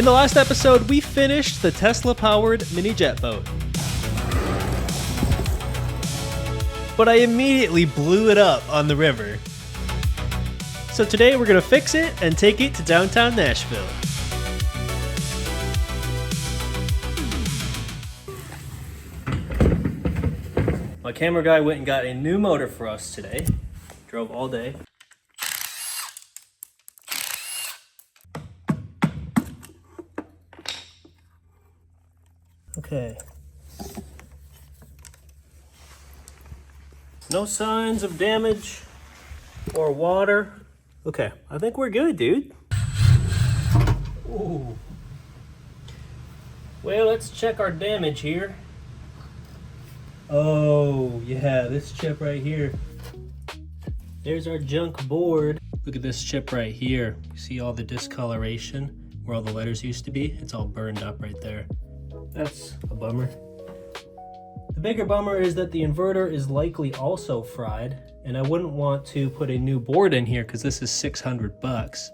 In the last episode, we finished the Tesla-powered mini Jetboat. But I immediately blew it up on the river. So today we're gonna fix it and take it to downtown Nashville. My camera guy went and got a new motor for us today. Drove all day. Okay. No signs of damage or water. Okay, I think we're good, dude. Ooh. Well, let's check our damage here. Oh, yeah, this chip right here. There's our junk board. Look at this chip right here. You see all the discoloration where all the letters used to be? It's all burned up right there. That's a bummer. The bigger bummer is that the inverter is likely also fried, and I wouldn't want to put a new board in here because this is $600.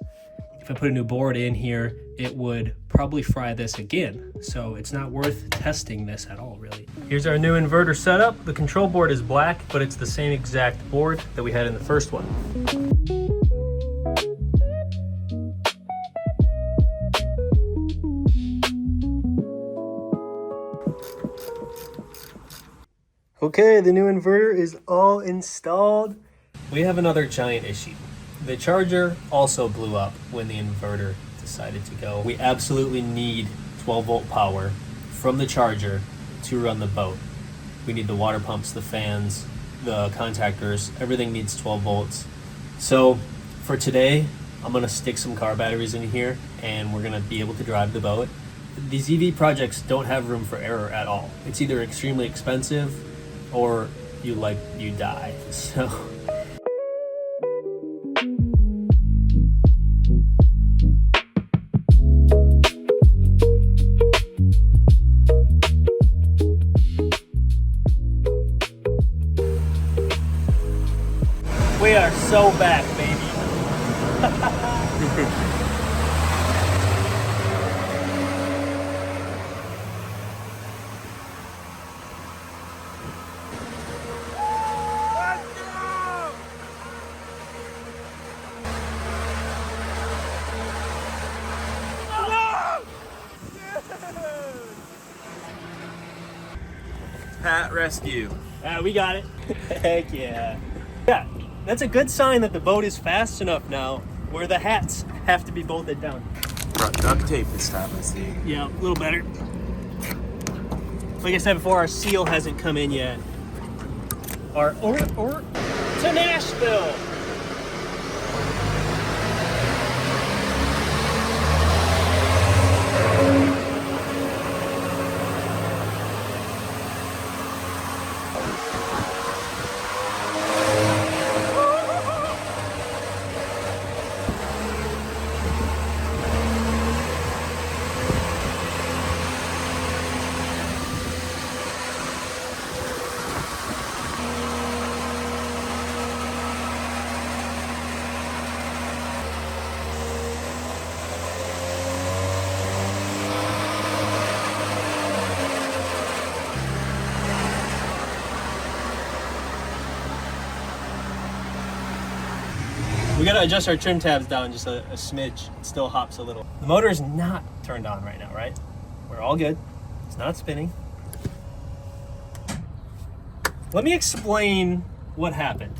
If I put a new board in here, it would probably fry this again. So it's not worth testing this at all, really. Here's our new inverter setup. The control board is black, but it's the same exact board that we had in the first one. Okay, the new inverter is all installed. We have another giant issue. The charger also blew up when the inverter decided to go. We absolutely need 12-volt power from the charger to run the boat. We need the water pumps, the fans, the contactors, everything needs 12 volts. So for today, I'm gonna stick some car batteries in here and we're gonna be able to drive the boat. These EV projects don't have room for error at all. It's either extremely expensive or you die. So we are so back, baby. Hat rescue. We got it. Heck yeah. Yeah, that's a good sign that the boat is fast enough now where the hats have to be bolted down. Brought duct tape this time, I see. Yeah, a little better. Like I said before, our seal hasn't come in yet. Or to Nashville. We gotta adjust our trim tabs down just a smidge. It still hops a little. The motor is not turned on right now, right? We're all good. It's not spinning. Let me explain what happened.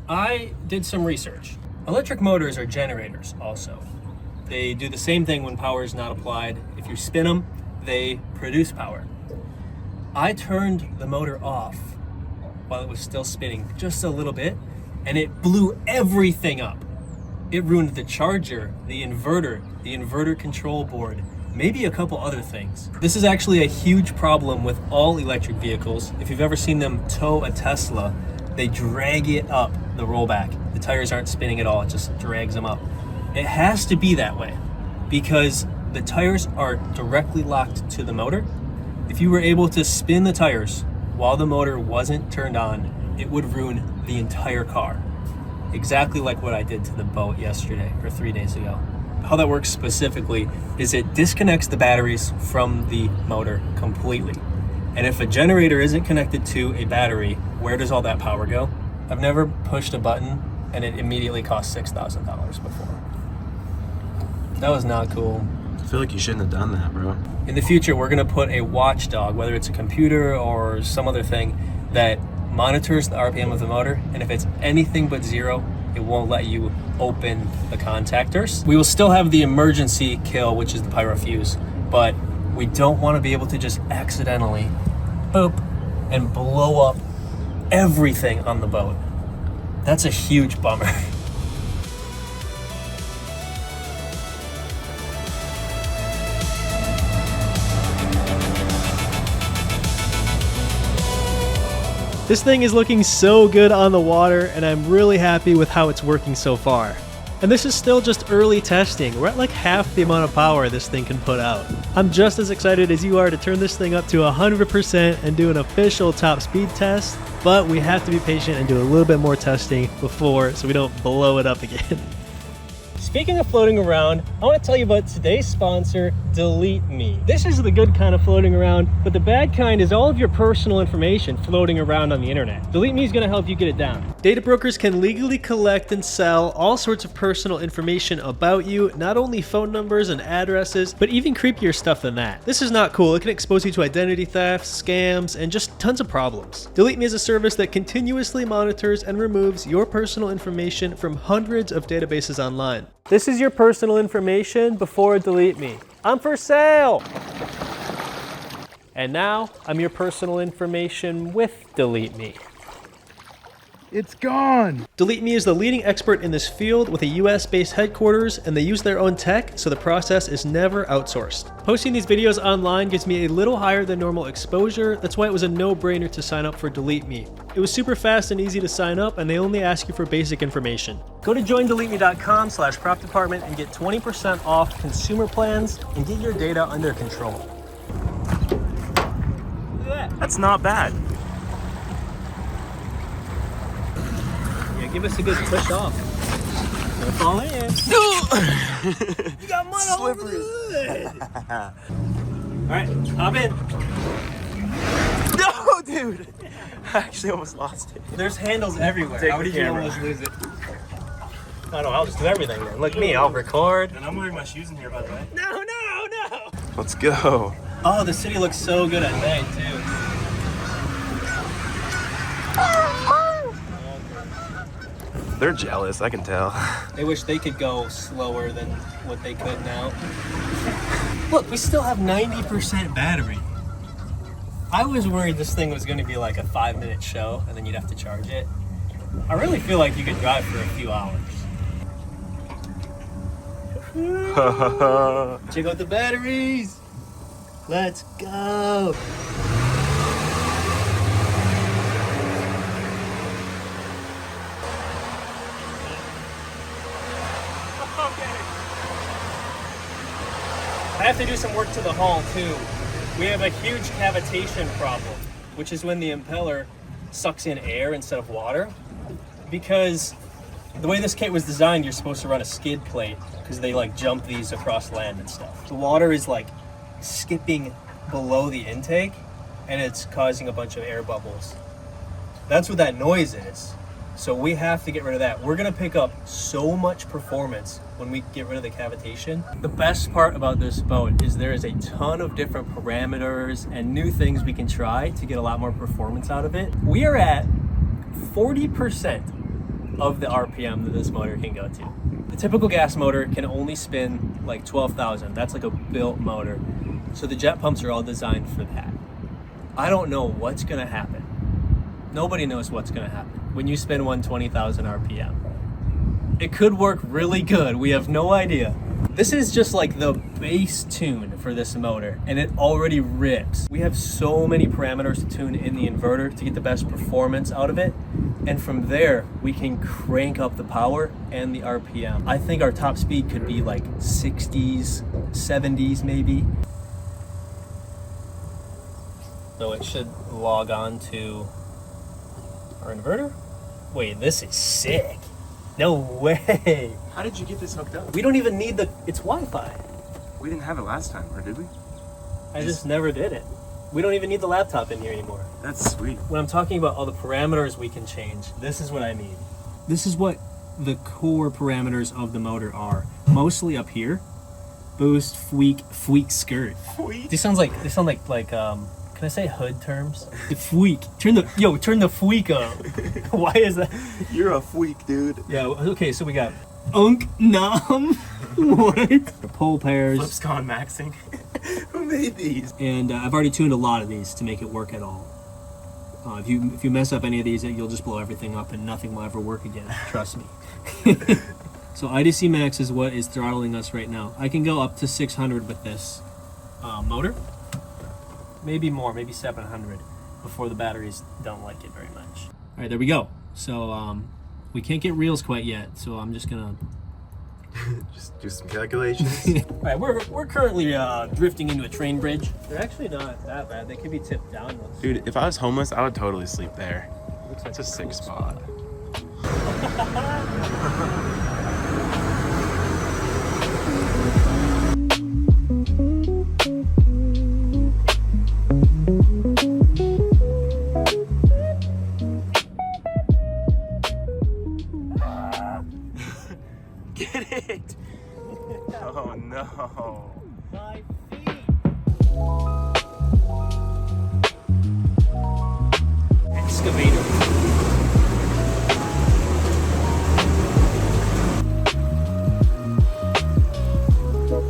I did some research. Electric motors are generators also. They do the same thing when power is not applied. If you spin them, they produce power. I turned the motor off while it was still spinning just a little bit, and it blew everything up. It ruined the charger, the inverter control board, maybe a couple other things. This is actually a huge problem with all electric vehicles. If you've ever seen them tow a Tesla, they drag it up the rollback. The tires aren't spinning at all, it just drags them up. It has to be that way because the tires are directly locked to the motor. If you were able to spin the tires while the motor wasn't turned on, it would ruin the entire car. exactly like what I did to the boat yesterday or 3 days ago. How that works specifically is it disconnects the batteries from the motor completely. And if a generator isn't connected to a battery, where does all that power go? I've never pushed a button and it immediately cost $6,000 before. That was not cool. I feel like you shouldn't have done that, bro. In the future, we're gonna put a watchdog, whether it's a computer or some other thing, that monitors the RPM of the motor, and if it's anything but zero, it won't let you open the contactors. We will still have the emergency kill, which is the pyro fuse, but we don't want to be able to just accidentally boop and blow up everything on the boat. That's a huge bummer. This thing is looking so good on the water, and I'm really happy with how it's working so far. And this is still just early testing. We're at like half the amount of power this thing can put out. I'm just as excited as you are to turn this thing up to 100% and do an official top speed test, but we have to be patient and do a little bit more testing before so we don't blow it up again. Speaking of floating around, I want to tell you about today's sponsor, Delete Me. This is the good kind of floating around, but the bad kind is all of your personal information floating around on the internet. Delete Me is going to help you get it down. Data brokers can legally collect and sell all sorts of personal information about you, not only phone numbers and addresses, but even creepier stuff than that. This is not cool. It can expose you to identity theft, scams, and just tons of problems. Delete Me is a service that continuously monitors and removes your personal information from hundreds of databases online. This is your personal information before Delete Me. I'm for sale! And now, I'm your personal information with Delete Me. It's gone! Delete Me is the leading expert in this field with a US-based headquarters, and they use their own tech, so the process is never outsourced. Posting these videos online gives me a little higher than normal exposure. That's why it was a no-brainer to sign up for Delete Me. It was super fast and easy to sign up, and they only ask you for basic information. Go to joindeleteme.com/prop department and get 20% off consumer plans and get your data under control. Look at that. That's not bad. Give us a good push off. Don't fall in. You got mud all over the hood. All right, hop in. No, dude. I actually almost lost it. There's handles everywhere. Take How the did you camera. almost lose it? I don't know, I'll just do everything then. Look at me, I'll record. And I'm wearing my shoes in here, by the way. No. Let's go. Oh, the city looks so good at night, too. They're jealous, I can tell. They wish they could go slower than what they could now. Look, we still have 90% battery. I was worried this thing was going to be like a 5-minute show and then you'd have to charge it. I really feel like you could drive for a few hours. Check out the batteries. Let's go. I have to do some work to the hull too. We have a huge cavitation problem, which is when the impeller sucks in air instead of water. Because the way this kit was designed, you're supposed to run a skid plate because they like jump these across land and stuff. The water is like skipping below the intake and it's causing a bunch of air bubbles. That's what that noise is. So we have to get rid of that. We're gonna pick up so much performance when we get rid of the cavitation. The best part about this boat is there is a ton of different parameters and new things we can try to get a lot more performance out of it. We are at 40% of the RPM that this motor can go to. The typical gas motor can only spin like 12,000. That's like a built motor. So the jet pumps are all designed for that. I don't know what's gonna happen. Nobody knows what's gonna happen when you spin 120,000 RPM. It could work really good, we have no idea. This is just like the base tune for this motor and it already rips. We have so many parameters to tune in the inverter to get the best performance out of it. And from there, we can crank up the power and the RPM. I think our top speed could be like 60s, 70s maybe. So it should log on to our inverter. Wait, this is sick. No way. How did you get this hooked up? We don't even need it's Wi-Fi. We didn't have it last time, or did we? I just never did it. We don't even need the laptop in here anymore. That's sweet. When I'm talking about all the parameters we can change, this is what I mean. This is what the core parameters of the motor are. Mostly up here. Boost, fweek, skirt. Fweek? They sound like can I say hood terms? The fweek. Turn the fweek up. Why is that? You're a freak, dude. Yeah, okay, so we got nom. What? The pole pairs. Flipscon maxing. Who made these? And I've already tuned a lot of these to make it work at all. If you mess up any of these, you'll just blow everything up and nothing will ever work again. Trust me. So IDC max is what is throttling us right now. I can go up to 600 with this motor. Maybe more, maybe 700 before the batteries don't like it very much. All right, there we go. So we can't get reels quite yet, so I'm just gonna Just do some calculations. All right, we're currently drifting into a train bridge. They're actually not that bad. They could be tipped down. Dude, if I was homeless, I would totally sleep there. Looks like It's a sick spot. Get it! Oh no. My feet. Excavator.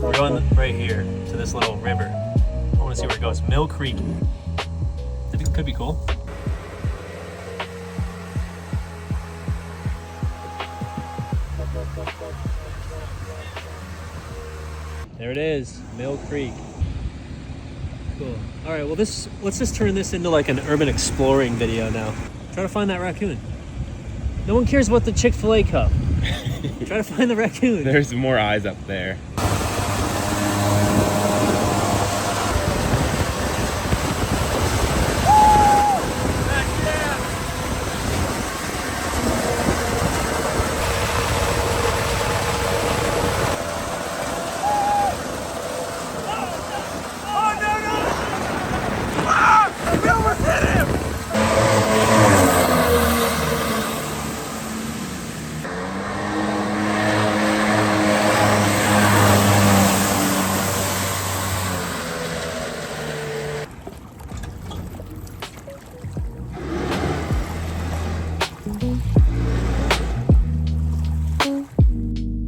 We're going right here to this little river. I want to see where it goes. Mill Creek. I think it could be cool. There it is, Mill Creek. Cool. All right, well let's just turn this into like an urban exploring video now. Try to find that raccoon. No one cares about the Chick-fil-A cup. Try to find the raccoon. There's more eyes up there.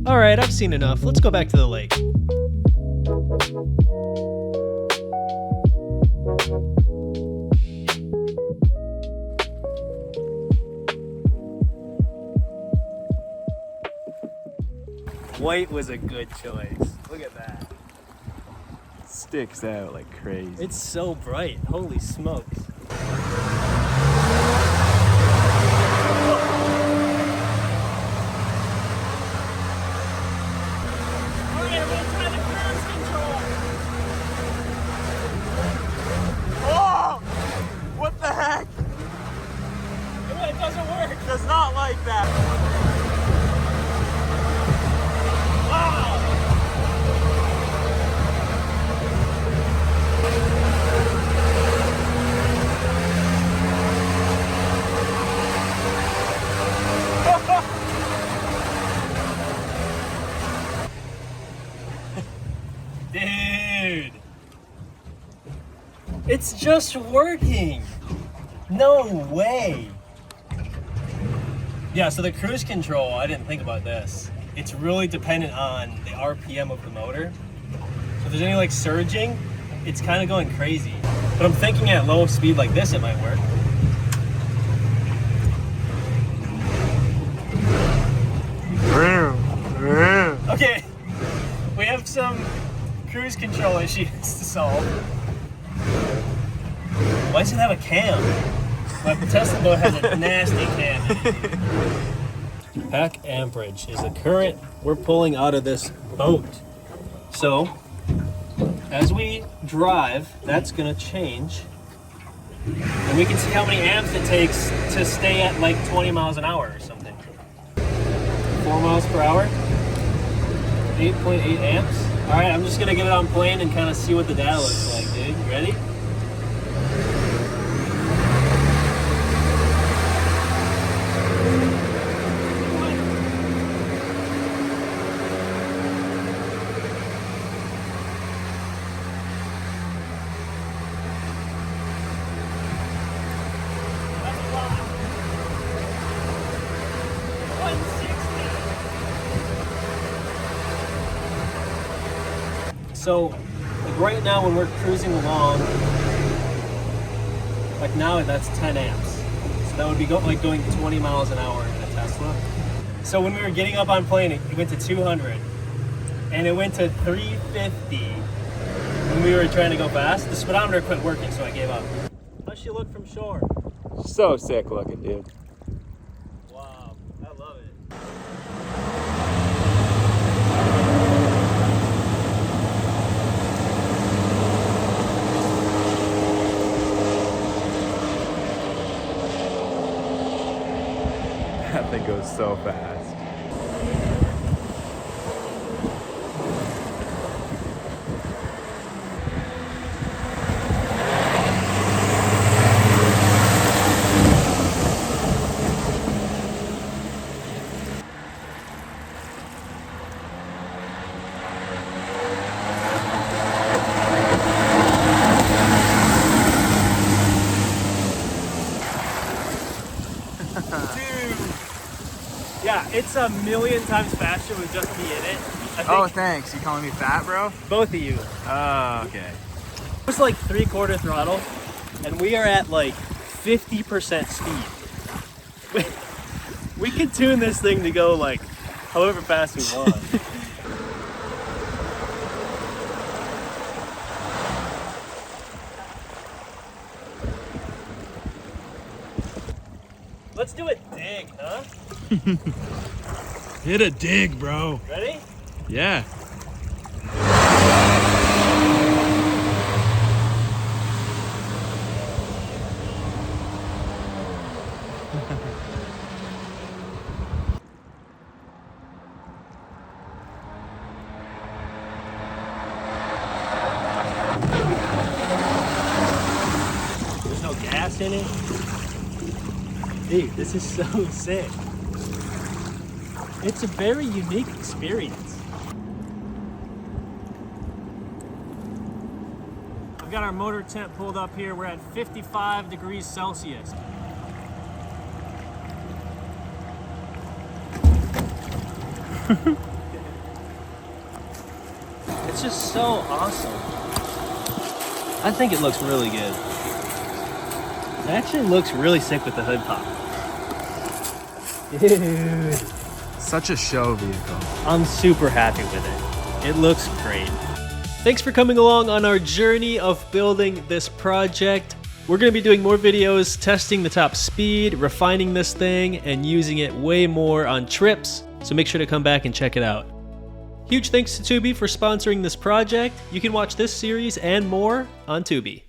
All right, I've seen enough. Let's go back to the lake. White was a good choice. Look at that. Sticks out like crazy. It's so bright. Holy smokes. What the heck? It doesn't work. It does not like that. Dude. It's just working. No way. Yeah, so the cruise control, I didn't think about this. It's really dependent on the RPM of the motor. So if there's any like surging, it's kind of going crazy. But I'm thinking at low speed like this, it might work. Okay, we have some cruise control issues to solve. Why does it have a cam? My Tesla boat has a nasty cam. Pack amperage is the current we're pulling out of this boat. So, as we drive, that's gonna change. And we can see how many amps it takes to stay at like 20 miles an hour or something. 4 miles per hour. 8.8 amps. All right, I'm just gonna get it on plane and kind of see what the data looks like, dude. You ready? So, like right now when we're cruising along, like now that's 10 amps. So that would be going 20 miles an hour in a Tesla. So when we were getting up on plane, it went to 200. And it went to 350 when we were trying to go fast. The speedometer quit working, so I gave up. How's she look from shore? So sick looking, dude. Wow, I love it. That thing goes so fast. Yeah, it's a million times faster with just me in it. I think Oh, thanks. You calling me fat, bro? both of you. Oh, okay. It was like 3/4 throttle, and we are at like 50% speed. We can tune this thing to go like however fast we want. Let's do a dig, huh? Hit a dig, bro. Ready? Yeah. There's no gas in it. Dude, this is so sick. It's a very unique experience. I've got our motor temp pulled up here. We're at 55 degrees Celsius. It's just so awesome. I think it looks really good. It actually looks really sick with the hood pop. Dude. Such a show vehicle. I'm super happy with it. It looks great. Thanks for coming along on our journey of building this project. We're going to be doing more videos testing the top speed, refining this thing, and using it way more on trips, so make sure to come back and check it out. Huge thanks to Tubi for sponsoring this project. You can watch this series and more on Tubi.